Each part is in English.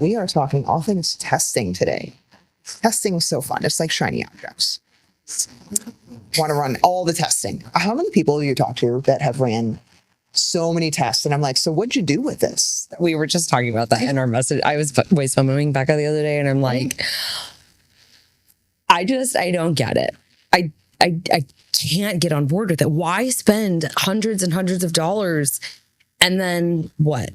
we are talking all things testing today. Testing is so fun. It's like shiny objects. Want to run all the testing. How many people do you talk to that have ran so many tests? And I'm like, so what'd you do with this? We were just talking about that in our message. I was voice memoing Becca the other day, and I'm like, I don't get it. I can't get on board with it. Why spend hundreds and hundreds of dollars and then what?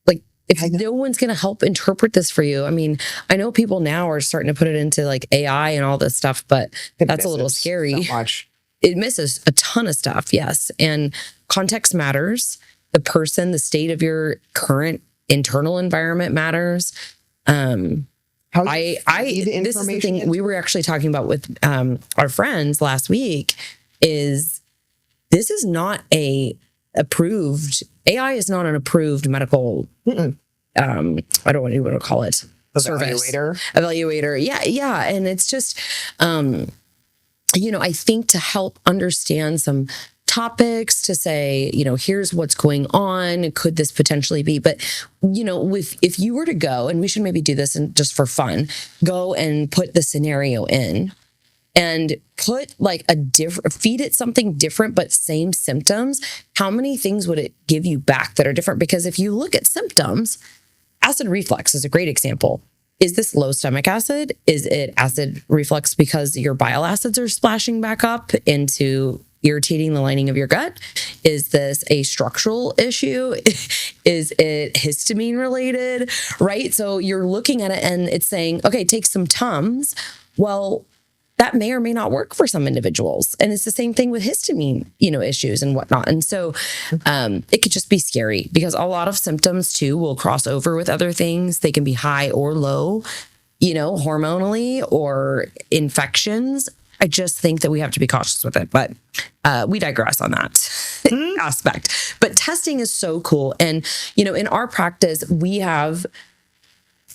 Like, if no one's going to help interpret this for you. I mean, I know people now are starting to put it into like AI and all this stuff, but that's a little scary. So much. It misses a ton of stuff. Yes. And context matters. The person, the state of your current internal environment matters. This is the thing we were actually talking about with our friends last week. Is this is not a approved AI is not an approved medical. I don't know what you want to call it. Evaluator. Yeah, and it's just I think to help understand some topics, to say, here's what's going on. Could this potentially be? But, if you were to go, and we should maybe do this and just for fun, go and put the scenario in and put like feed it something different, but same symptoms. How many things would it give you back that are different? Because if you look at symptoms, acid reflux is a great example. Is this low stomach acid? Is it acid reflux because your bile acids are splashing back up into irritating the lining of your gut? Is this a structural issue? Is it histamine related? Right? So you're looking at it and it's saying, okay, take some Tums. Well, that may or may not work for some individuals. And it's the same thing with histamine, issues and whatnot. And so it could just be scary because a lot of symptoms too will cross over with other things. They can be high or low, hormonally or infections. I just think that we have to be cautious with it, but we digress on that aspect. But testing is so cool. And, in our practice, we have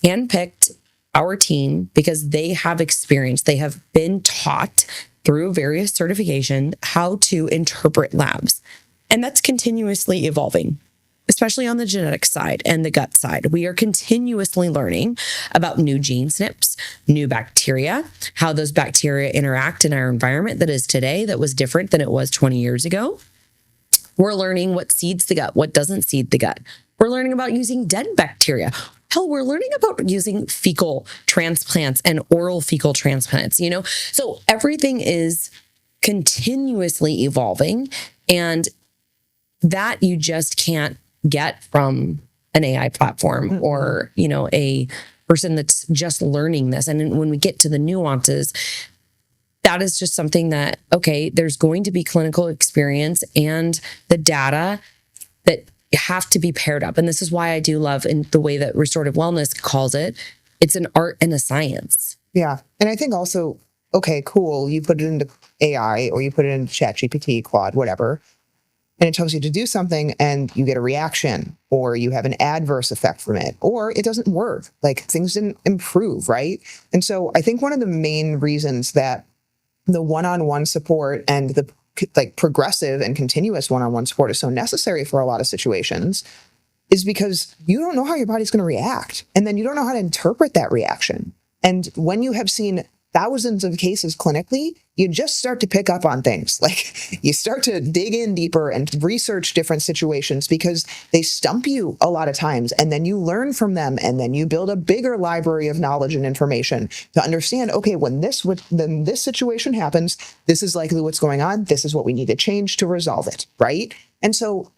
handpicked our team because they have experience. They have been taught through various certifications how to interpret labs. And that's continuously evolving, especially on the genetic side and the gut side. We are continuously learning about new gene SNPs, new bacteria, how those bacteria interact in our environment that is today that was different than it was 20 years ago. We're learning what seeds the gut, what doesn't seed the gut. We're learning about using dead bacteria. Hell, we're learning about using fecal transplants and oral fecal transplants, So everything is continuously evolving, and that you just can't get from an AI platform or, a person that's just learning this. And when we get to the nuances, that is just something that, okay, there's going to be clinical experience and the data that have to be paired up. And this is why I do love in the way that restorative wellness calls it. It's an art and a science. Yeah. And I think also, okay, cool. You put it into AI or you put it into ChatGPT, Claude, whatever. And it tells you to do something and you get a reaction or you have an adverse effect from it or it doesn't work. Like things didn't improve, right? And so I think one of the main reasons that the one-on-one support and the progressive and continuous one-on-one support is so necessary for a lot of situations is because you don't know how your body's going to react. And then you don't know how to interpret that reaction. And when you have seen thousands of cases clinically, you just start to pick up on things. Like you start to dig in deeper and research different situations because they stump you a lot of times. And then you learn from them. And then you build a bigger library of knowledge and information to understand, okay, when this situation happens, this is likely what's going on. This is what we need to change to resolve it, right? And so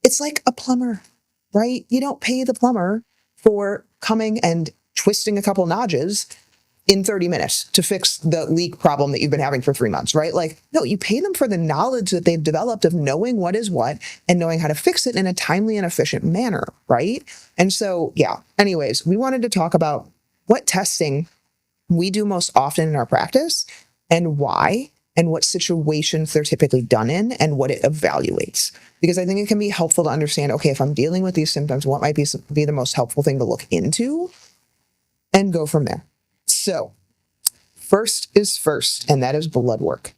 it's like a plumber, right? You don't pay the plumber for coming and twisting a couple notches in 30 minutes to fix the leak problem that you've been having for 3 months, right? Like, no, you pay them for the knowledge that they've developed of knowing what is what and knowing how to fix it in a timely and efficient manner, right? And so, yeah, anyways, we wanted to talk about what testing we do most often in our practice and why and what situations they're typically done in and what it evaluates. Because I think it can be helpful to understand, okay, if I'm dealing with these symptoms, what might be the most helpful thing to look into and go from there. So first is first, and that is blood work.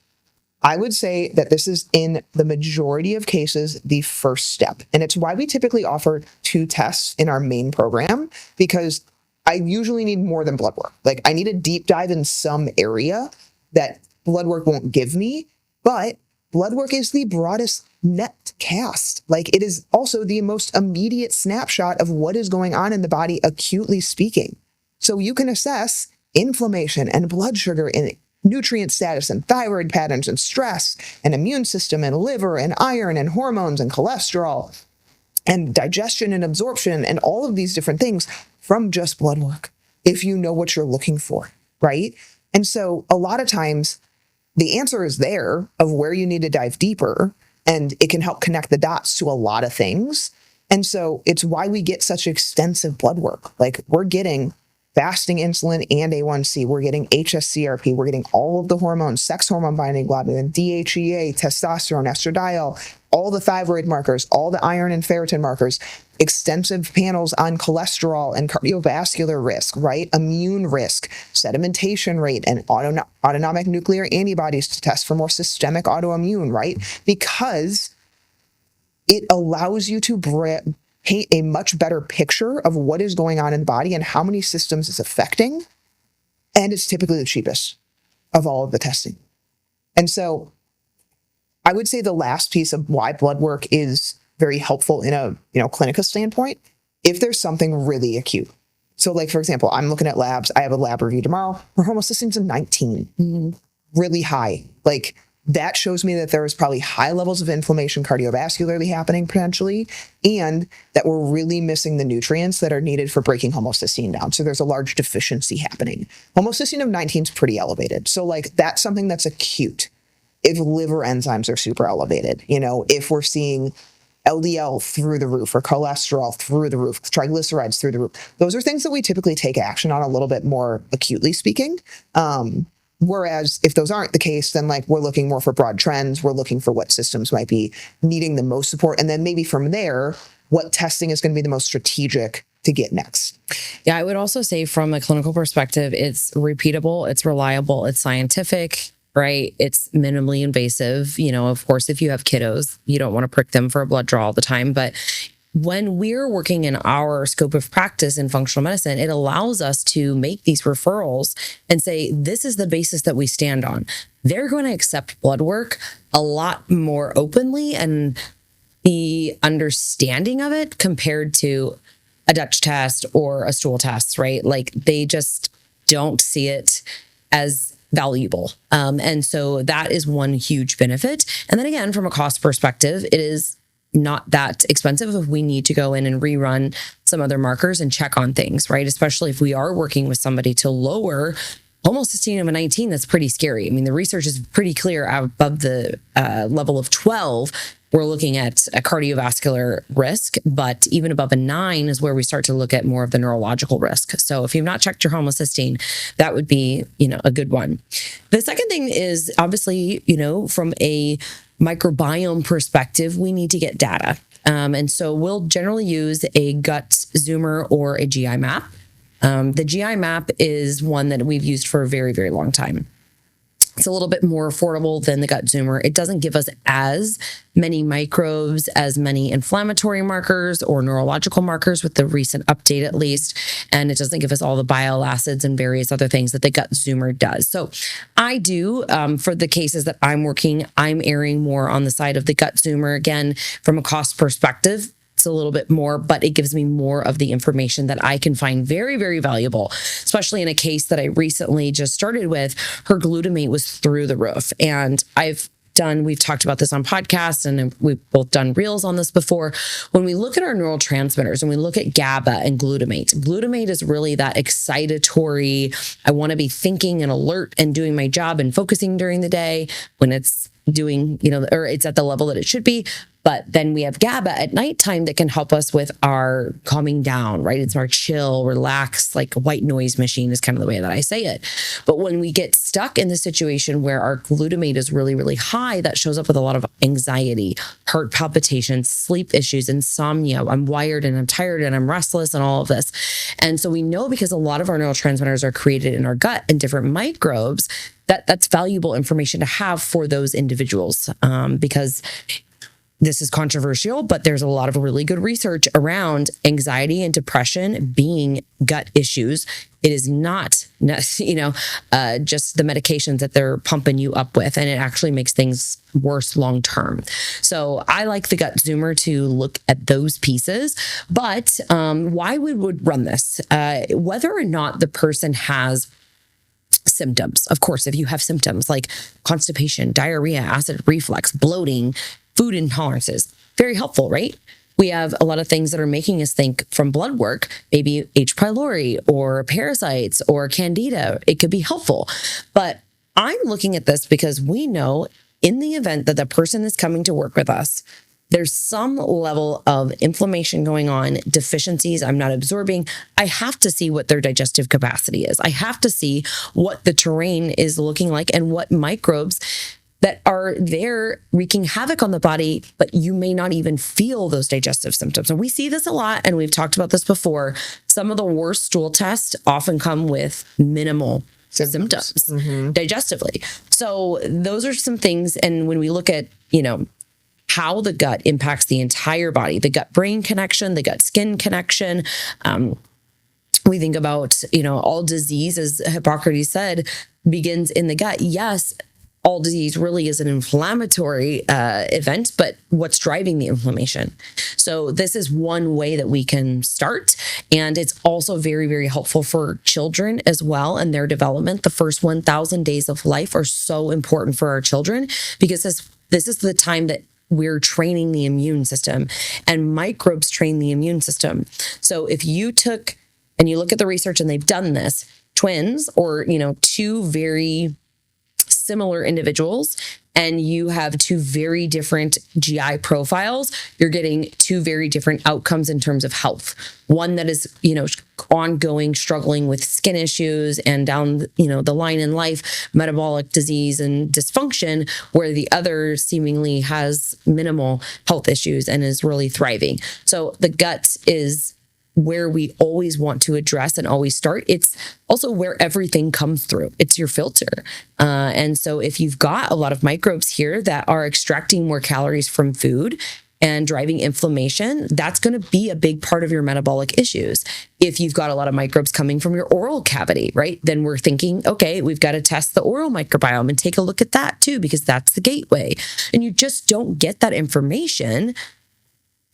I would say that this is, in the majority of cases, the first step. And it's why we typically offer 2 tests in our main program, because I usually need more than blood work. Like, I need a deep dive in some area that blood work won't give me, but blood work is the broadest net cast. Like, it is also the most immediate snapshot of what is going on in the body, acutely speaking. So you can assess inflammation and blood sugar and nutrient status and thyroid patterns and stress and immune system and liver and iron and hormones and cholesterol and digestion and absorption and all of these different things from just blood work, if you know what you're looking for, right? And so a lot of times the answer is there of where you need to dive deeper, and it can help connect the dots to a lot of things. And so it's why we get such extensive blood work. Like, we're getting fasting insulin and A1C, we're getting HSCRP, we're getting all of the hormones, sex hormone binding globulin, DHEA, testosterone, estradiol, all the thyroid markers, all the iron and ferritin markers, extensive panels on cholesterol and cardiovascular risk, right? Immune risk, sedimentation rate, and autonomic nuclear antibodies to test for more systemic autoimmune, right? Because it allows you to paint a much better picture of what is going on in the body and how many systems it's affecting. And it's typically the cheapest of all of the testing. And so I would say the last piece of why blood work is very helpful in a clinical standpoint, if there's something really acute. So, like, for example, I'm looking at labs. I have a lab review tomorrow. Her homocysteine's a 19, really high. Like, that shows me that there is probably high levels of inflammation cardiovascularly happening potentially, and that we're really missing the nutrients that are needed for breaking homocysteine down. So there's a large deficiency happening. Homocysteine of 19 is pretty elevated. So, like, that's something that's acute. If liver enzymes are super elevated, if we're seeing LDL through the roof or cholesterol through the roof, triglycerides through the roof, those are things that we typically take action on a little bit more acutely speaking. Whereas if those aren't the case, then, like, we're looking more for broad trends. We're looking for what systems might be needing the most support. And then maybe from there, what testing is going to be the most strategic to get next. Yeah, I would also say from a clinical perspective, it's repeatable, it's reliable, it's scientific, right? It's minimally invasive. Of course, if you have kiddos, you don't want to prick them for a blood draw all the time. But when we're working in our scope of practice in functional medicine, it allows us to make these referrals and say, this is the basis that we stand on. They're going to accept blood work a lot more openly and be understanding of it compared to a Dutch test or a stool test, right? Like, they just don't see it as valuable. And so that is one huge benefit. And then again, from a cost perspective, it is not that expensive if we need to go in and rerun some other markers and check on things, right? Especially if we are working with somebody to lower homocysteine of a 19, that's pretty scary. I mean, the research is pretty clear. Above the level of 12, we're looking at a cardiovascular risk, but even above a 9 is where we start to look at more of the neurological risk. So if you've not checked your homocysteine, that would be, a good one. The second thing is obviously, from a microbiome perspective, we need to get data. And so we'll generally use a gut zoomer or a GI map. The GI map is one that we've used for a very, very long time. It's a little bit more affordable than the gut zoomer. It doesn't give us as many microbes, as many inflammatory markers or neurological markers with the recent update at least. And it doesn't give us all the bile acids and various other things that the gut zoomer does. So I do, for the cases that I'm working, I'm erring more on the side of the gut zoomer. Again, from a cost perspective, it's a little bit more, but it gives me more of the information that I can find very, very valuable, especially in a case that I recently just started with. Her glutamate was through the roof. And we've talked about this on podcasts, and we've both done reels on this before. When we look at our neurotransmitters and we look at GABA and glutamate is really that excitatory, I want to be thinking and alert and doing my job and focusing during the day when it's doing, or it's at the level that it should be. But then we have GABA at nighttime that can help us with our calming down, right? It's our chill, relax, like white noise machine is kind of the way that I say it. But when we get stuck in the situation where our glutamate is really, really high, that shows up with a lot of anxiety, heart palpitations, sleep issues, insomnia. I'm wired and I'm tired and I'm restless and all of this. And so we know, because a lot of our neurotransmitters are created in our gut and different microbes, that's valuable information to have for those individuals, because this is controversial, but there's a lot of really good research around anxiety and depression being gut issues. It is not, just the medications that they're pumping you up with, and it actually makes things worse long term. So I like the gut zoomer to look at those pieces. But why we would run this, whether or not the person has symptoms. Of course, if you have symptoms like constipation, diarrhea, acid reflux, bloating, food intolerances, very helpful, right? We have a lot of things that are making us think from blood work, maybe H. pylori or parasites or candida. It could be helpful. But I'm looking at this because we know in the event that the person is coming to work with us, there's some level of inflammation going on, deficiencies I'm not absorbing. I have to see what their digestive capacity is. I have to see what the terrain is looking like and what microbes that are there wreaking havoc on the body, but you may not even feel those digestive symptoms. And we see this a lot, and we've talked about this before. Some of the worst stool tests often come with minimal symptoms digestively. So those are some things. And when we look at, how the gut impacts the entire body, the gut-brain connection, the gut-skin connection, we think about, all disease, as Hippocrates said, begins in the gut. Yes, all disease really is an inflammatory event, but what's driving the inflammation? So this is one way that we can start. And it's also very, very helpful for children as well and their development. The first 1,000 days of life are so important for our children, because this is the time that we're training the immune system, and microbes train the immune system. So if you took and you look at the research, and they've done this, twins or, two very similar individuals, and you have two very different GI profiles, you're getting two very different outcomes in terms of health. One that is, ongoing, struggling with skin issues and down, the line in life, metabolic disease and dysfunction, where the other seemingly has minimal health issues and is really thriving. So the gut is where we always want to address and always start. It's also where everything comes through. It's your filter. And so if you've got a lot of microbes here that are extracting more calories from food and driving inflammation, that's going to be a big part of your metabolic issues. If you've got a lot of microbes coming from your oral cavity, right, then we're thinking, okay, we've got to test the oral microbiome and take a look at that too, because that's the gateway. And you just don't get that information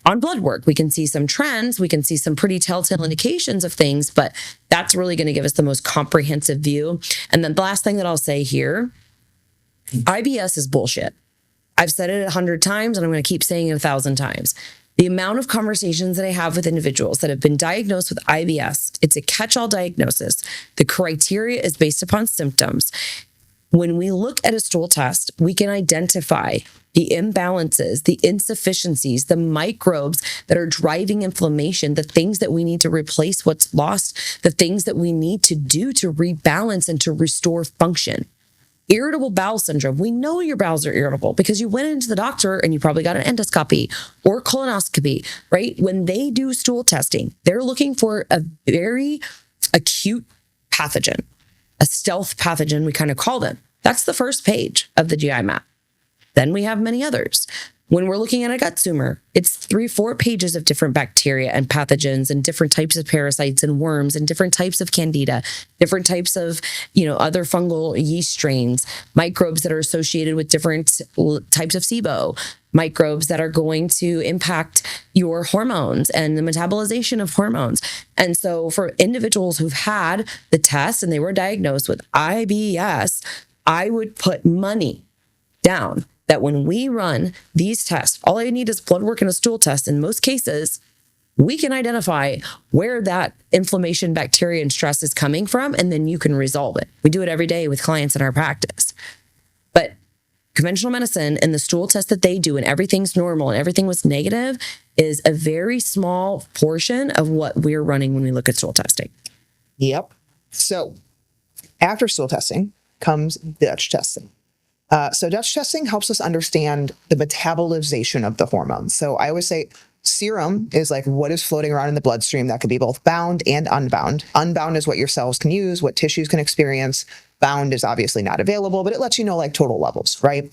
on blood work. We can see some trends, we can see some pretty telltale indications of things, but that's really going to give us the most comprehensive view. And then the last thing that I'll say here, IBS is bullshit. I've said it 100 times, and I'm going to keep saying it 1,000 times. The amount of conversations that I have with individuals that have been diagnosed with IBS, it's a catch-all diagnosis. The criteria is based upon symptoms. When we look at a stool test, we can identify the imbalances, the insufficiencies, the microbes that are driving inflammation, the things that we need to replace what's lost, the things that we need to do to rebalance and to restore function. Irritable bowel syndrome. We know your bowels are irritable because you went into the doctor and you probably got an endoscopy or colonoscopy, right? When they do stool testing, they're looking for a very acute pathogen, a stealth pathogen, we kind of call them. That's the first page of the GI map. Then we have many others. When we're looking at a gut tumor, it's 3-4 pages of different bacteria and pathogens and different types of parasites and worms and different types of candida, different types of, other fungal yeast strains, microbes that are associated with different types of SIBO, microbes that are going to impact your hormones and the metabolization of hormones. And so for individuals who've had the test and they were diagnosed with IBS, I would put money down that when we run these tests, all I need is blood work and a stool test. In most cases, we can identify where that inflammation, bacteria, and stress is coming from, and then you can resolve it. We do it every day with clients in our practice. But conventional medicine and the stool test that they do and everything's normal and everything was negative is a very small portion of what we're running when we look at stool testing. Yep. So after stool testing comes Dutch testing. So Dutch testing helps us understand the metabolization of the hormones. So I always say serum is like what is floating around in the bloodstream that could be both bound and unbound. Unbound is what your cells can use, what tissues can experience. Bound is obviously not available, but it lets you know like total levels, right?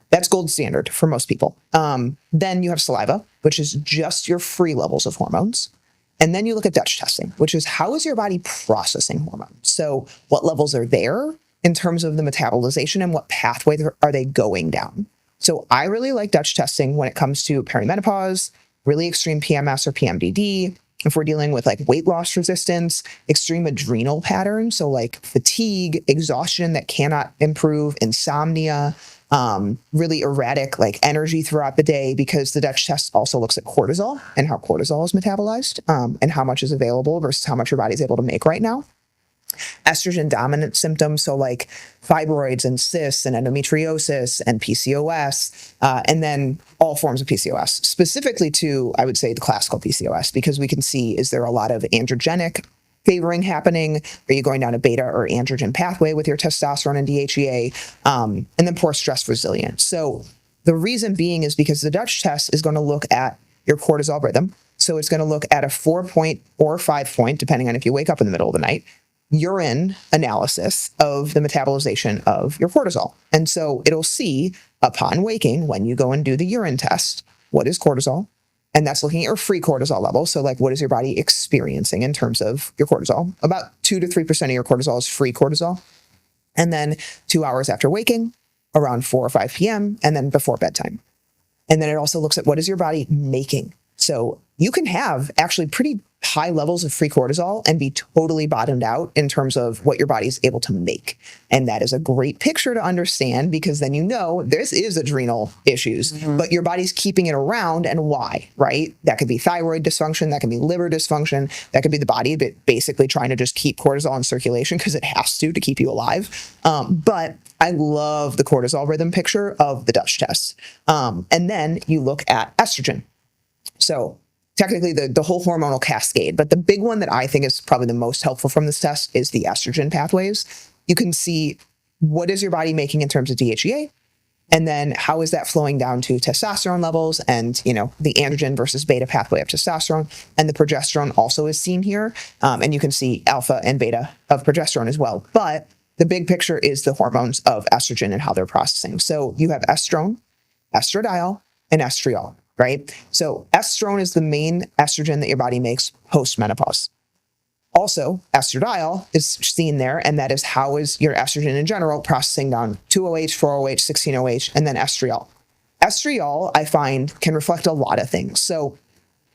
That's gold standard for most people. Then you have saliva, which is just your free levels of hormones. And then you look at Dutch testing, which is how is your body processing hormones? So what levels are there in terms of the metabolization and what pathway are they going down? So I really like Dutch testing when it comes to perimenopause, really extreme PMS or PMDD. If we're dealing with like weight loss resistance, extreme adrenal patterns, so like fatigue, exhaustion that cannot improve, insomnia, really erratic like energy throughout the day, because the Dutch test also looks at cortisol and how cortisol is metabolized, and how much is available versus how much your body's able to make right now. Estrogen dominant symptoms, so like fibroids and cysts and endometriosis and PCOS, and then all forms of PCOS, specifically to, I would say, the classical PCOS, because we can see, is there a lot of androgenic favoring happening? Are you going down a beta or androgen pathway with your testosterone and DHEA? And then poor stress resilience. So the reason being is because the Dutch test is going to look at your cortisol rhythm. So it's going to look at a 4-point or 5-point, depending on if you wake up in the middle of the night, urine analysis of the metabolization of your cortisol. And so it'll see upon waking, when you go and do the urine test, what is cortisol? And that's looking at your free cortisol level. So like, what is your body experiencing in terms of your cortisol? About 2 to 3% of your cortisol is free cortisol. And then 2 hours after waking, around 4 or 5 p.m., and then before bedtime. And then it also looks at what is your body making. So you can have actually pretty high levels of free cortisol and be totally bottomed out in terms of what your body is able to make. And that is a great picture to understand, because then you know this is adrenal issues, but your body's keeping it around, and why, right? That could be thyroid dysfunction, that could be liver dysfunction, that could be the body basically trying to just keep cortisol in circulation because it has to keep you alive. But I love the cortisol rhythm picture of the Dutch test. And then you look at estrogen. So technically the whole hormonal cascade, but the big one that I think is probably the most helpful from this test is the estrogen pathways. You can see what is your body making in terms of DHEA, and then how is that flowing down to testosterone levels, and the androgen versus beta pathway of testosterone, and the progesterone also is seen here, and you can see alpha and beta of progesterone as well. But the big picture is the hormones of estrogen and how they're processing. So you have estrone, estradiol, and estriol. Right? So estrone is the main estrogen that your body makes post-menopause. Also, estradiol is seen there, and that is how is your estrogen in general processing down 2-OH, 4-OH, 16-OH, and then estriol. Estriol, I find, can reflect a lot of things. So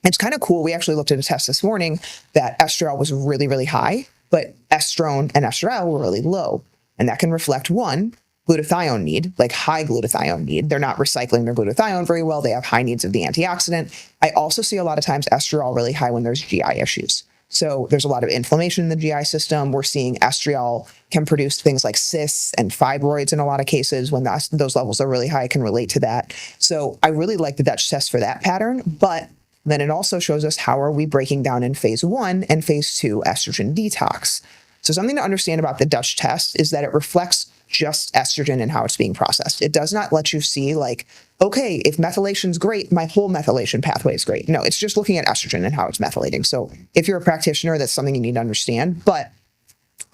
it's kind of cool. We actually looked at a test this morning that estriol was really, really high, but estrone and estradiol were really low. And that can reflect, one, glutathione need, like high glutathione need. They're not recycling their glutathione very well. They have high needs of the antioxidant. I also see a lot of times estriol really high when there's GI issues. So there's a lot of inflammation in the GI system. We're seeing estriol can produce things like cysts and fibroids in a lot of cases. When those levels are really high, it can relate to that. So I really like the Dutch test for that pattern, but then it also shows us how are we breaking down in phase 1 and phase 2 estrogen detox. So something to understand about the Dutch test is that it reflects just estrogen and how it's being processed. It does not let you see like, okay, if methylation's great, my whole methylation pathway is great. No, it's just looking at estrogen and how it's methylating. So if you're a practitioner, that's something you need to understand. But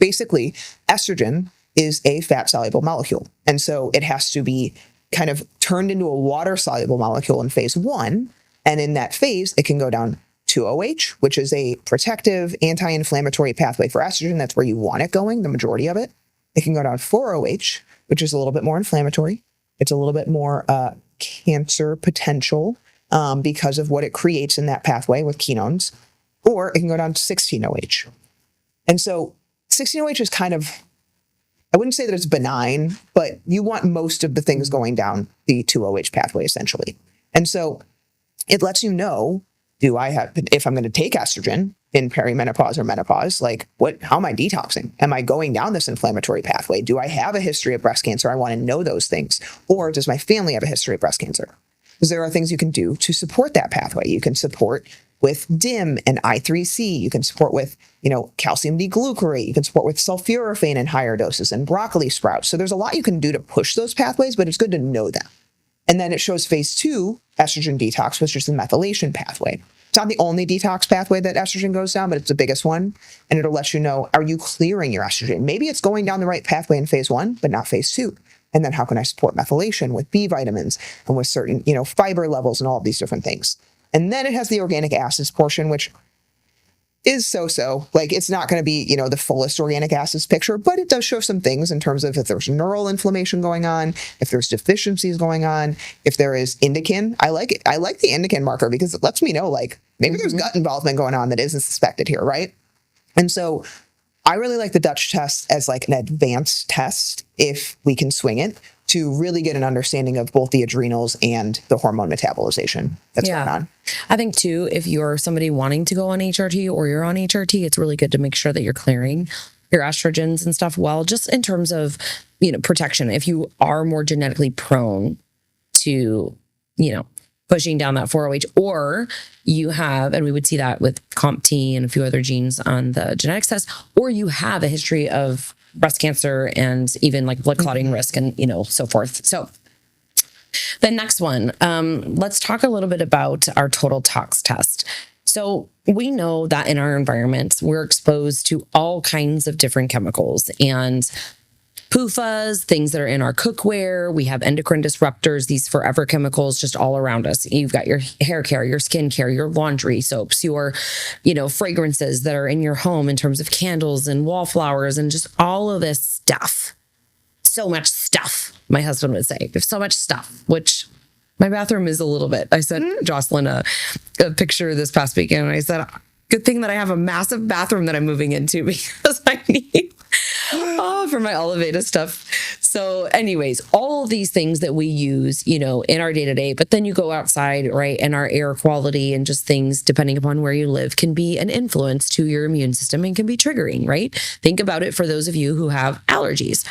basically, estrogen is a fat-soluble molecule. And so it has to be kind of turned into a water-soluble molecule in phase 1. And in that phase, it can go down 2-OH, which is a protective anti-inflammatory pathway for estrogen. That's where you want it going, the majority of it. It can go down 4-OH, which is a little bit more inflammatory. It's a little bit more cancer potential because of what it creates in that pathway with ketones. Or it can go down to 16-OH. And so 16-OH is kind of, I wouldn't say that it's benign, but you want most of the things going down the 2-OH pathway essentially. And so it lets you know if I'm going to take estrogen in perimenopause or menopause, like how am I detoxing? Am I going down this inflammatory pathway? Do I have a history of breast cancer? I want to know those things. Or does my family have a history of breast cancer? Because there are things you can do to support that pathway. You can support with DIM and I3C. You can support with, calcium D-glucarate. You can support with sulforaphane in higher doses and broccoli sprouts. So there's a lot you can do to push those pathways, but it's good to know them. And then it shows phase 2 estrogen detox, which is the methylation pathway. It's not the only detox pathway that estrogen goes down, but it's the biggest one. And it'll let you know, are you clearing your estrogen? Maybe it's going down the right pathway in phase 1, but not phase 2. And then how can I support methylation with B vitamins and with certain, fiber levels and all of these different things. And then it has the organic acids portion, which is so-so. Like, it's not going to be, the fullest organic acids picture, but it does show some things in terms of if there's neural inflammation going on, if there's deficiencies going on, if there is indican. I like it. I like the indican marker because it lets me know, like, maybe there's gut involvement going on that isn't suspected here, right? And so I really like the Dutch test as like an advanced test, if we can swing it, to really get an understanding of both the adrenals and the hormone metabolization that's going on. I think too, if you're somebody wanting to go on HRT or you're on HRT, it's really good to make sure that you're clearing your estrogens and stuff well, just in terms of, protection. If you are more genetically prone to, pushing down that 4OH, or you have, and we would see that with COMT and a few other genes on the genetics test, or you have a history of breast cancer and even like blood clotting risk and, so forth. So the next one, let's talk a little bit about our Total Tox test. So we know that in our environment, we're exposed to all kinds of different chemicals and PUFAs, things that are in our cookware. We have endocrine disruptors, these forever chemicals just all around us. You've got your hair care, your skin care, your laundry soaps, your, fragrances that are in your home in terms of candles and wallflowers and just all of this stuff. So much stuff, my husband would say. There's so much stuff, which my bathroom is a little bit. I sent Jocelyn a picture this past weekend, and I said, good thing that I have a massive bathroom that I'm moving into because I need for my Oliveda stuff. So anyways, all of these things that we use, in our day-to-day, but then you go outside, right? And our air quality and just things, depending upon where you live, can be an influence to your immune system and can be triggering, right? Think about it for those of you who have allergies.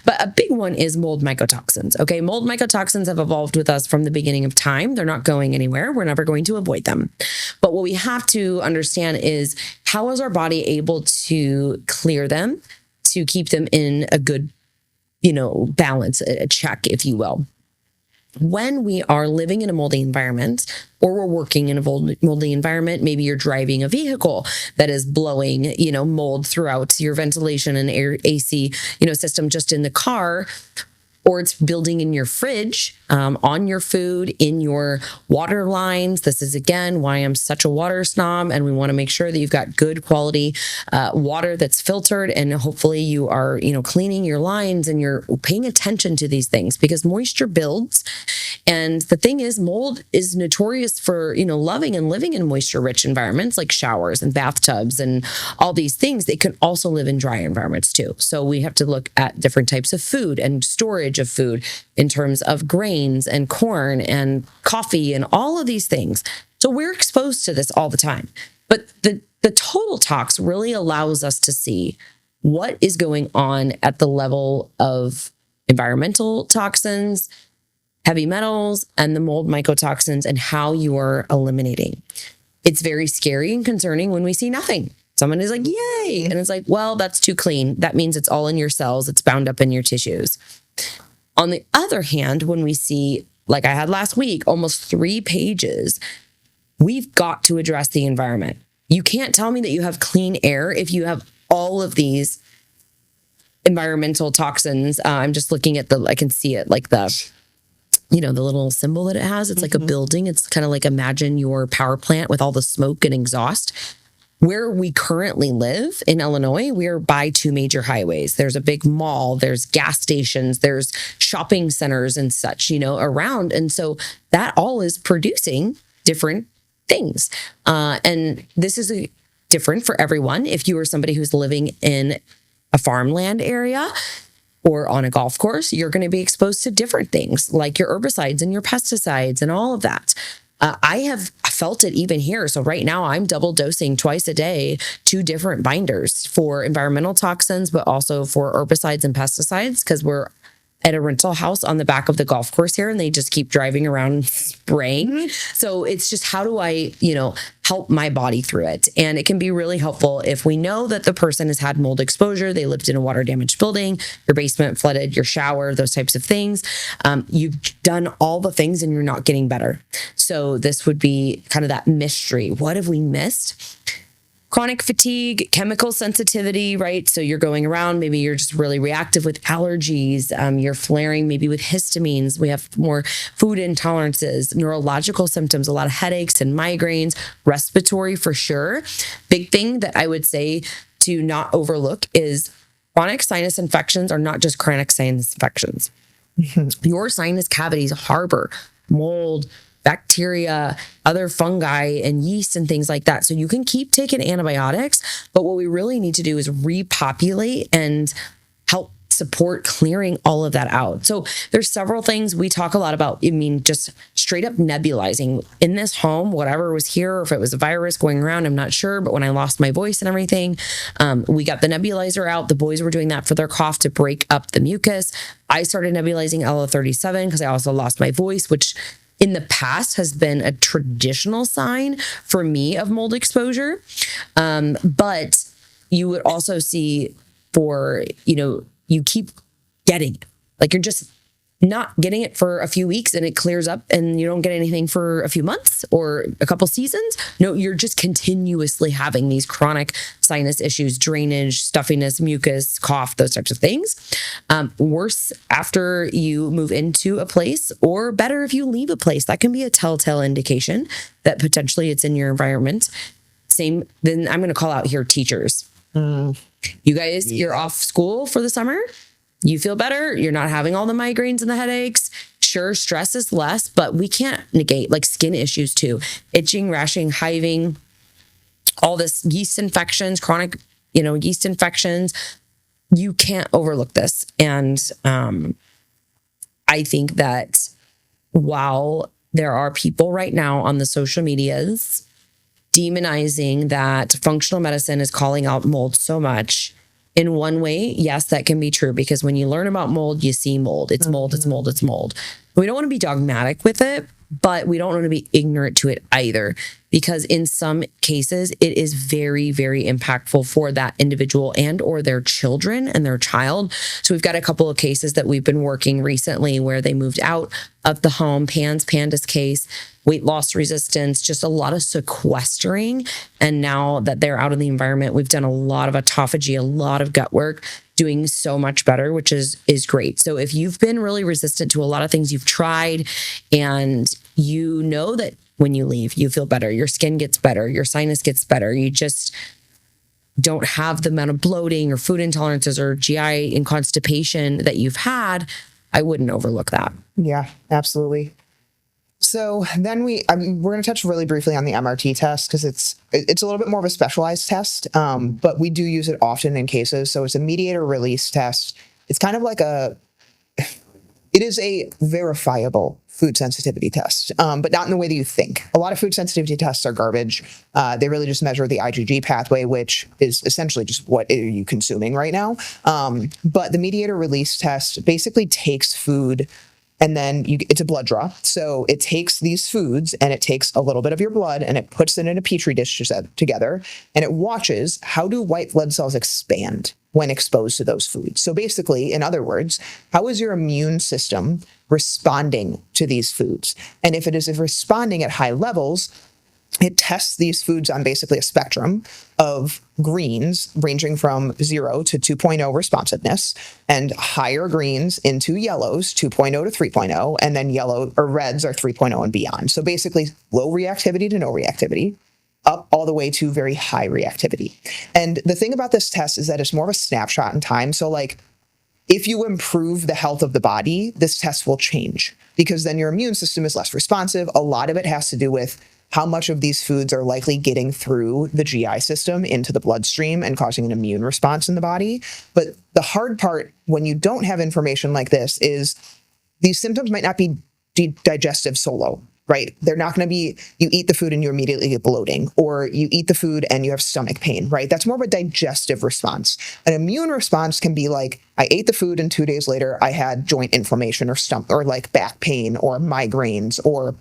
But a big one is mold mycotoxins. Okay. Mold mycotoxins have evolved with us from the beginning of time. They're not going anywhere. We're never going to avoid them. But what we have to understand is, how is our body able to clear them, to keep them in a good, balance, a check, if you will. When we are living in a moldy environment, or we're working in a moldy environment, maybe you're driving a vehicle that is blowing, mold throughout your ventilation and air AC, system just in the car, or it's building in your fridge, on your food, in your water lines. This is, again, why I'm such a water snob, and we want to make sure that you've got good quality water that's filtered, and hopefully you are, cleaning your lines and you're paying attention to these things, because moisture builds. And the thing is, mold is notorious for, loving and living in moisture-rich environments like showers and bathtubs and all these things. They can also live in dry environments too. So we have to look at different types of food and storage of food in terms of grains and corn and coffee and all of these things. So we're exposed to this all the time. But the Total Tox really allows us to see what is going on at the level of environmental toxins, heavy metals, and the mold mycotoxins, and how you are eliminating. It's very scary and concerning when we see nothing. Someone is like, yay. And it's like, well, that's too clean. That means it's all in your cells. It's bound up in your tissues. On the other hand, when we see, like I had last week, almost 3 pages, we've got to address the environment. You can't tell me that you have clean air if you have all of these environmental toxins. I'm just looking at I can see it, like the little symbol that it has. It's like a building. It's kind of like, imagine your power plant with all the smoke and exhaust. Where we currently live in Illinois, we're by 2 major highways. There's a big mall, there's gas stations, there's shopping centers and such, around. And so that all is producing different things. And this is different for everyone. If you are somebody who's living in a farmland area or on a golf course, you're going to be exposed to different things like your herbicides and your pesticides and all of that. I have felt it even here. So right now I'm double dosing twice a day, 2 different binders for environmental toxins, but also for herbicides and pesticides, because we're at a rental house on the back of the golf course here, and they just keep driving around spraying. So it's just, how do I, help my body through it? And it can be really helpful if we know that the person has had mold exposure, they lived in a water damaged building, your basement flooded, your shower, those types of things. You've done all the things and you're not getting better. So this would be kind of that mystery. What have we missed? Chronic fatigue, chemical sensitivity, right? So you're going around, maybe you're just really reactive with allergies. You're flaring maybe with histamines. We have more food intolerances, neurological symptoms, a lot of headaches and migraines, respiratory for sure. Big thing that I would say to not overlook is chronic sinus infections are not just chronic sinus infections. Your sinus cavities harbor mold, bacteria, other fungi and yeast and things like that. So you can keep taking antibiotics, but what we really need to do is repopulate and help support clearing all of that out. So there's several things we talk a lot about. Just straight up nebulizing in this home, whatever was here, or if it was a virus going around, I'm not sure. But when I lost my voice and everything, we got the nebulizer out. The boys were doing that for their cough to break up the mucus. I started nebulizing LO37 because I also lost my voice, which in the past has been a traditional sign for me of mold exposure. But you would also see you keep getting it. Like you're just not getting it for a few weeks and it clears up and you don't get anything for a few months or a couple seasons. No, you're just continuously having these chronic sinus issues, drainage, stuffiness, mucus, cough, those types of things. Worse after you move into a place, or better if you leave a place. That can be a telltale indication that potentially it's in your environment. Then I'm going to call out here teachers. You guys, you're off school for the summer. You feel better. You're not having all the migraines and the headaches. Sure, stress is less, but we can't negate like skin issues too. Itching, rashing, hiving, all this yeast infections, chronic, yeast infections. You can't overlook this. And I think that while there are people right now on the social medias demonizing that functional medicine is calling out mold so much, in one way, yes, that can be true, because when you learn about mold, you see mold. It's mold, it's mold, it's mold. We don't want to be dogmatic with it, but we don't want to be ignorant to it either, because in some cases, it is very, very impactful for that individual and or their children and their child. So we've got a couple of cases that we've been working recently where they moved out of the home, Panda's case, weight loss resistance, just a lot of sequestering. And now that they're out of the environment, we've done a lot of autophagy, a lot of gut work, doing so much better, which is great. So if you've been really resistant to a lot of things you've tried, and you know that when you leave, you feel better, your skin gets better, your sinus gets better, you just don't have the amount of bloating or food intolerances or GI and constipation that you've had, I wouldn't overlook that. Yeah, absolutely. So then we're going to touch really briefly on the MRT test, because it's a little bit more of a specialized test, but we do use it often in cases. So it's a mediator release test. It's kind of like it is a verifiable food sensitivity test, but not in the way that you think. A lot of food sensitivity tests are garbage. They really just measure the IgG pathway, which is essentially just what are you consuming right now. But the mediator release test basically takes food, and then it's a blood draw. So it takes these foods and it takes a little bit of your blood and it puts it in a petri dish together, and it watches how do white blood cells expand when exposed to those foods. So basically, in other words, how is your immune system responding to these foods? And if it is responding at high levels, it tests these foods on basically a spectrum of greens ranging from 0 to 2.0 responsiveness, and higher greens into yellows, 2.0 to 3.0, and then yellow or reds are 3.0 and beyond. So basically low reactivity to no reactivity, up all the way to very high reactivity. And the thing about this test is that it's more of a snapshot in time. So like, if you improve the health of the body, this test will change, because then your immune system is less responsive. A lot of it has to do with how much of these foods are likely getting through the GI system into the bloodstream and causing an immune response in the body. But the hard part when you don't have information like this is these symptoms might not be digestive solo. right? They're not going to be, you eat the food and you immediately get bloating, or you eat the food and you have stomach pain, right? That's more of a digestive response. An immune response can be like, I ate the food and 2 days later I had joint inflammation or stomach or like back pain or migraines, or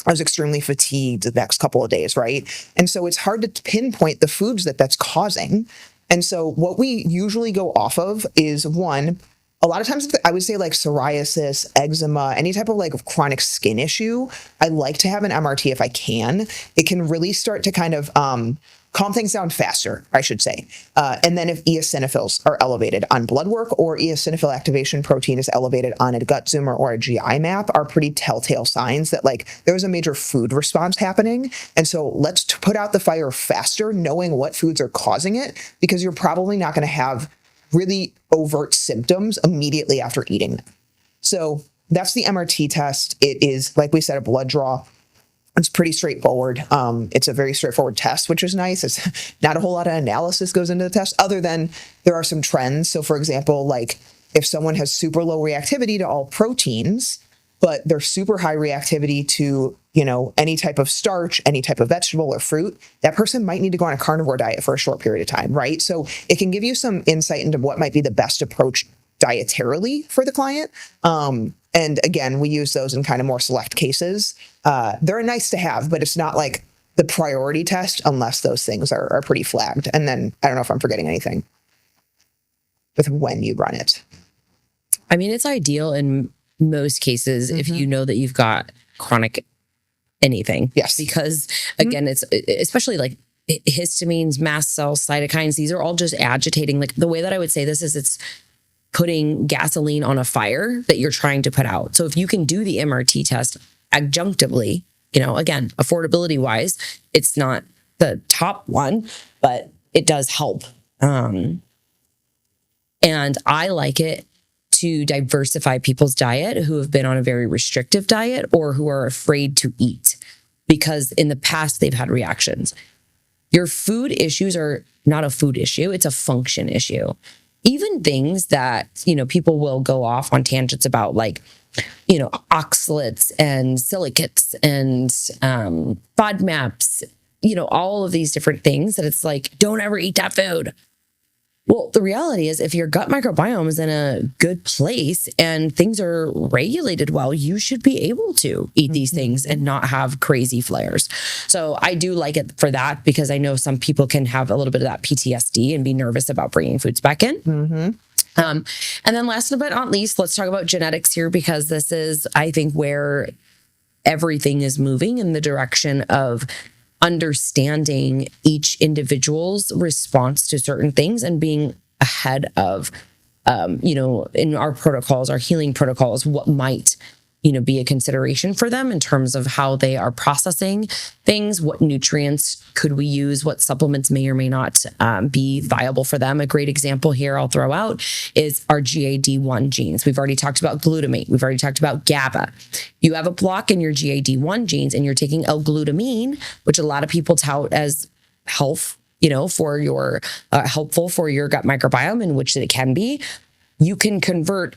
I was extremely fatigued the next couple of days, right? And so it's hard to pinpoint the foods that that's causing. And so what we usually go off of is one, a lot of times I would say like psoriasis, eczema, any type of like chronic skin issue, I like to have an MRT if I can. It can really start to kind of calm things down faster, I should say. And then if eosinophils are elevated on blood work, or eosinophil activation protein is elevated on a gut zoomer or a GI map, are pretty telltale signs that like there was a major food response happening. And so let's put out the fire faster, knowing what foods are causing it, because you're probably not going to have really overt symptoms immediately after eating them. So that's the MRT test. It is, like we said, a blood draw. It's pretty straightforward. It's a very straightforward test, which is nice. It's not a whole lot of analysis goes into the test, other than there are some trends. So for example, like if someone has super low reactivity to all proteins, but they're super high reactivity to, you know, any type of starch, any type of vegetable or fruit, that person might need to go on a carnivore diet for a short period of time, right? So it can give you some insight into what might be the best approach dietarily for the client. And again, we use those in kind of more select cases. They're nice to have, but it's not like the priority test unless those things are pretty flagged. And then I don't know if I'm forgetting anything with when you run it. I mean, it's ideal in most cases if you know that you've got chronic anything. Yes. Because again, it's especially like histamines, mast cells, cytokines. These are all just agitating. Like the way that I would say this is it's putting gasoline on a fire that you're trying to put out. So if you can do the MRT test adjunctively, you know, again, affordability wise, it's not the top one, but it does help. And I like it to diversify people's diet who have been on a very restrictive diet or who are afraid to eat because in the past they've had reactions. Your food issues are not a food issue. It's a function issue. Even things that, you know, people will go off on tangents about, like, you know, oxalates and silicates and FODMAPs, you know, all of these different things that it's like, don't ever eat that food. Well, the reality is if your gut microbiome is in a good place and things are regulated well, you should be able to eat these things and not have crazy flares. So I do like it for that because I know some people can have a little bit of that PTSD and be nervous about bringing foods back in. And then last but not least, let's talk about genetics here, because this is, I think, where everything is moving in the direction of understanding each individual's response to certain things and being ahead of, you know, in our protocols, our healing protocols, what might, you know, be a consideration for them in terms of how they are processing things, what nutrients could we use, what supplements may or may not be viable for them. A great example here I'll throw out is our GAD1 genes. We've already talked about glutamate. We've already talked about GABA. You have a block in your GAD1 genes and you're taking L-glutamine, which a lot of people tout as health, you know, for your helpful for your gut microbiome, in which it can be. You can convert,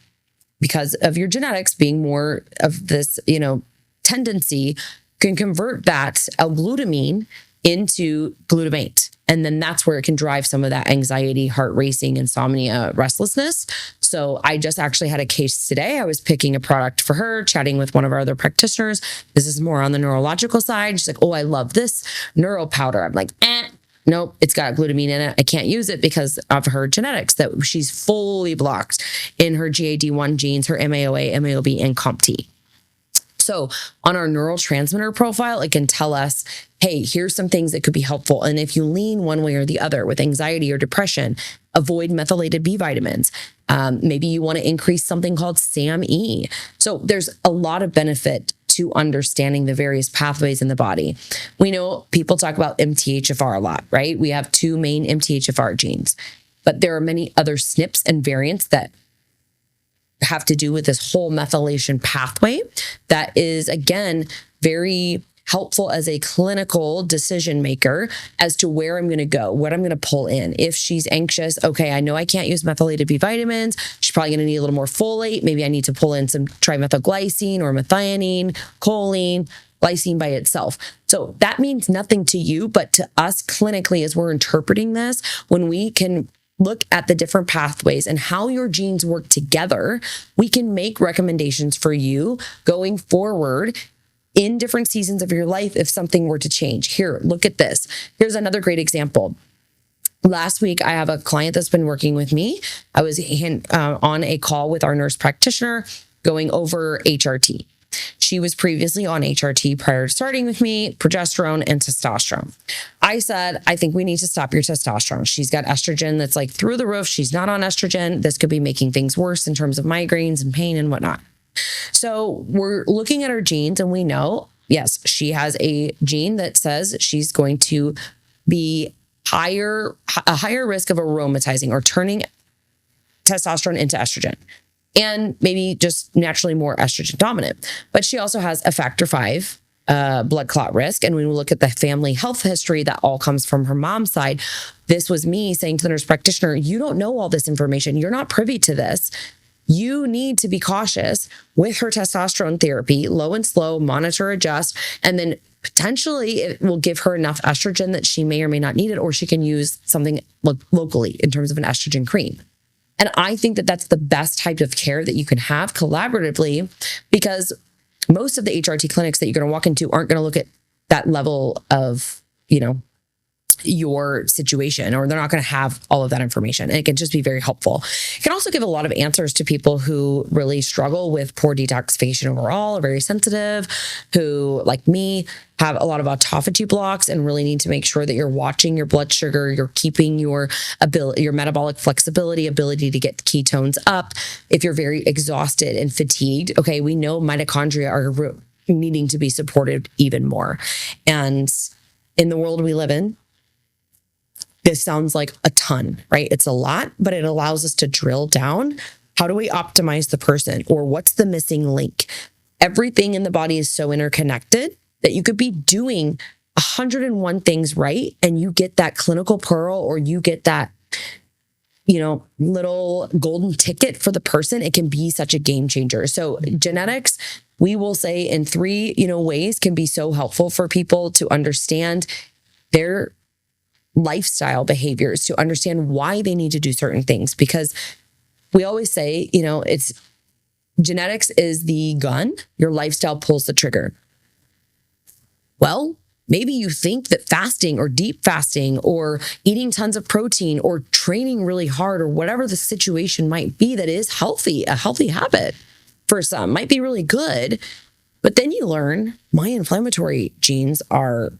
because of your genetics being more of this, you know, tendency, can convert that L-glutamine into glutamate. And then that's where it can drive some of that anxiety, heart racing, insomnia, restlessness. So I just actually had a case today. I was picking a product for her, chatting with one of our other practitioners. This is more on the neurological side. She's like, oh, I love this neuro powder. I'm like, nope, it's got glutamine in it. I can't use it because of her genetics, that she's fully blocked in her GAD1 genes, her MAOA, MAOB, and COMT. So on our neurotransmitter profile, it can tell us, hey, here's some things that could be helpful. And if you lean one way or the other with anxiety or depression, avoid methylated B vitamins. Maybe you want to increase something called SAMe. So there's a lot of benefit to understanding the various pathways in the body. We know people talk about MTHFR a lot, right? We have two main MTHFR genes, but there are many other SNPs and variants that have to do with this whole methylation pathway that is, again, very helpful as a clinical decision maker as to where I'm going to go, what I'm going to pull in. If she's anxious, okay, I know I can't use methylated B vitamins. She's probably going to need a little more folate. Maybe I need to pull in some trimethylglycine or methionine, choline, lysine by itself. So that means nothing to you, but to us clinically, as we're interpreting this, when we can look at the different pathways and how your genes work together, we can make recommendations for you going forward in different seasons of your life if something were to change. Here, look at this. Here's another great example. Last week, I have a client that's been working with me. I was on a call with our nurse practitioner going over HRT. She was previously on HRT prior to starting with me, progesterone and testosterone. I said, I think we need to stop your testosterone. She's got estrogen that's like through the roof. She's not on estrogen. This could be making things worse in terms of migraines and pain and whatnot. So we're looking at her genes and we know, yes, she has a gene that says she's going to be a higher risk of aromatizing or turning testosterone into estrogen, and maybe just naturally more estrogen dominant. But she also has a factor V blood clot risk. And when we look at the family health history, that all comes from her mom's side. This was me saying to the nurse practitioner, you don't know all this information. You're not privy to this. You need to be cautious with her testosterone therapy, low and slow, monitor, adjust, and then potentially it will give her enough estrogen that she may or may not need it, or she can use something locally in terms of an estrogen cream. And I think that that's the best type of care that you can have collaboratively, because most of the HRT clinics that you're going to walk into aren't going to look at that level of, your situation, or they're not going to have all of that information. And it can just be very helpful. It can also give a lot of answers to people who really struggle with poor detoxification overall, are very sensitive, who, like me, have a lot of autophagy blocks and really need to make sure that you're watching your blood sugar, you're keeping your metabolic flexibility, ability to get ketones up. If you're very exhausted and fatigued, okay, we know mitochondria are needing to be supported even more. And in the world we live in, this sounds like a ton, right? It's a lot, but it allows us to drill down. How do we optimize the person, or what's the missing link? Everything in the body is so interconnected that you could be doing 101 things right, and you get that clinical pearl, or you get that, little golden ticket for the person. It can be such a game changer. So genetics, we will say in 3, ways, can be so helpful for people to understand their lifestyle behaviors, to understand why they need to do certain things. Because we always say, it's genetics is the gun, your lifestyle pulls the trigger. Well, maybe you think that fasting or deep fasting or eating tons of protein or training really hard or whatever the situation might be that is healthy, a healthy habit for some might be really good. But then you learn my inflammatory genes are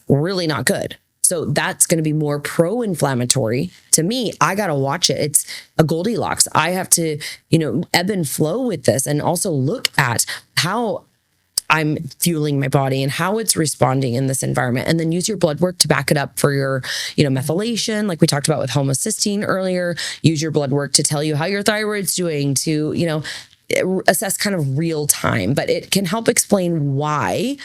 really not good. So that's going to be more pro-inflammatory. To me, I got to watch it. It's a Goldilocks. I have to, ebb and flow with this, and also look at how I'm fueling my body and how it's responding in this environment. And then use your blood work to back it up for your, methylation, like we talked about with homocysteine earlier. Use your blood work to tell you how your thyroid's doing, to, assess kind of real time. But it can help explain why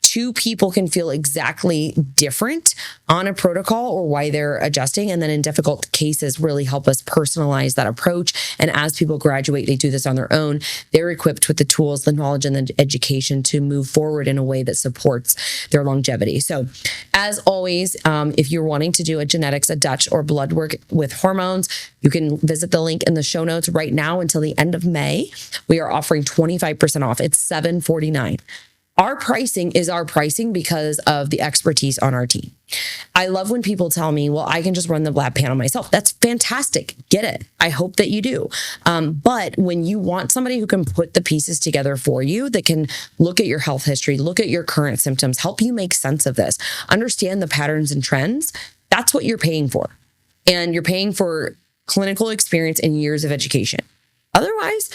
2 people can feel exactly different on a protocol, or why they're adjusting. And then in difficult cases, really help us personalize that approach. And as people graduate, they do this on their own. They're equipped with the tools, the knowledge, and the education to move forward in a way that supports their longevity. So as always, if you're wanting to do a genetics, a Dutch, or blood work with hormones, you can visit the link in the show notes right now until the end of May. We are offering 25% off. It's $749. Our pricing is our pricing because of the expertise on our team. I love when people tell me, well, I can just run the lab panel myself. That's fantastic. Get it. I hope that you do. But when you want somebody who can put the pieces together for you, that can look at your health history, look at your current symptoms, help you make sense of this, understand the patterns and trends, that's what you're paying for. And you're paying for clinical experience and years of education. Otherwise,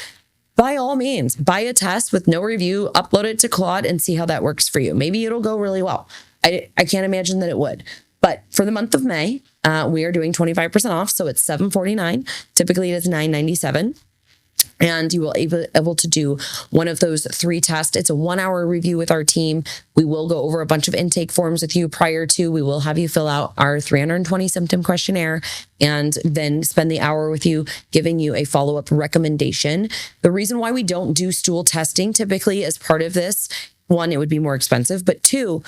by all means, buy a test with no review, upload it to Claude, and see how that works for you. Maybe it'll go really well. I can't imagine that it would. But for the month of May, we are doing 25% off. So it's $749. Typically, it's $997. And you will be able to do one of those 3 tests. It's a 1-hour review with our team. We will go over a bunch of intake forms with you prior to. We will have you fill out our 320 symptom questionnaire, and then spend the hour with you, giving you a follow-up recommendation. The reason why we don't do stool testing typically as part of this one, it would be more expensive, but two,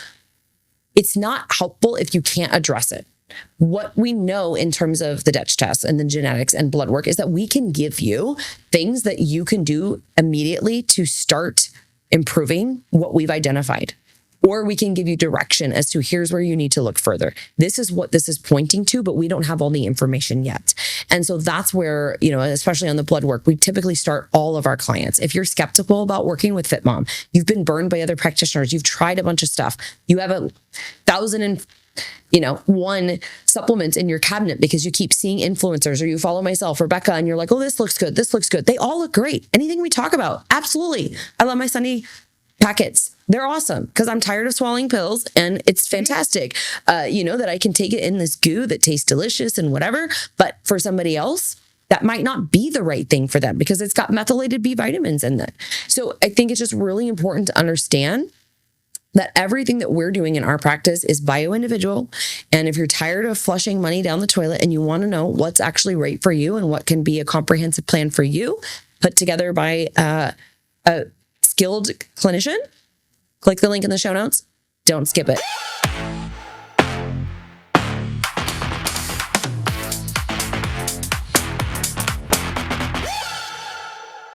it's not helpful if you can't address it. What we know in terms of the Dutch test and the genetics and blood work is that we can give you things that you can do immediately to start improving what we've identified. Or we can give you direction as to here's where you need to look further. This is what this is pointing to, but we don't have all the information yet. And so that's where, especially on the blood work, we typically start all of our clients. If you're skeptical about working with FitMom, you've been burned by other practitioners, you've tried a bunch of stuff, you have 1,001 supplements in your cabinet because you keep seeing influencers, or you follow myself or Becca and you're like, oh, this looks good. This looks good. They all look great. Anything we talk about. Absolutely. I love my Sunday packets. They're awesome because I'm tired of swallowing pills and it's fantastic, that I can take it in this goo that tastes delicious and whatever. But for somebody else, that might not be the right thing for them because it's got methylated B vitamins in it. So I think it's just really important to understand that everything that we're doing in our practice is bio-individual. And if you're tired of flushing money down the toilet and you want to know what's actually right for you and what can be a comprehensive plan for you, put together by a skilled clinician, click the link in the show notes. Don't skip it.